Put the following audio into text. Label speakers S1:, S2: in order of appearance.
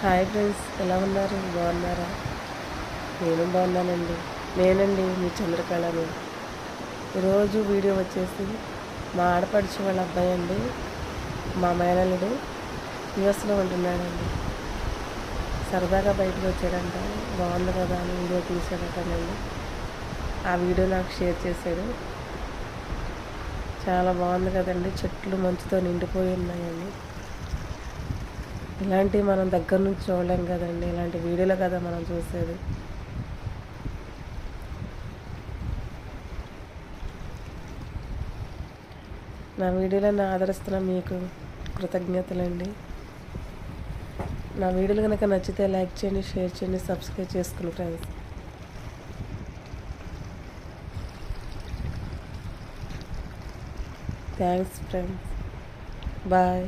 S1: Hi friends, ఎలా ఉన్నారు? బాగున్నారా? నేను బాగున్నానండి. నేనండి మీ చంద్రకళని. ఈరోజు వీడియో వచ్చేసి మా ఆడపడుచు వాళ్ళ అబ్బాయి అండి, మా మేనల్లుడు యూఎస్లో ఉంటున్నాడండి. సరదాగా బయటకు వచ్చాడంట, బాగుంది కదా అని వీడియో తీసాడటండి. ఆ వీడియో నాకు షేర్ చేశాడు. చాలా బాగుంది కదండి, చెట్లు మంచుతో నిండిపోయి ఉన్నాయండి. ఇలాంటివి మనం దగ్గర నుంచి చూడలేం కదండి, ఇలాంటి వీడియోలో కదా మనం చూసేది. నా వీడియోలను ఆదరిస్తున్న మీకు కృతజ్ఞతలండి. నా వీడియోలు కనుక నచ్చితే లైక్ చేయండి, షేర్ చేయండి, సబ్స్క్రైబ్ చేసుకోండి ఫ్రెండ్స్. Thanks friends, bye.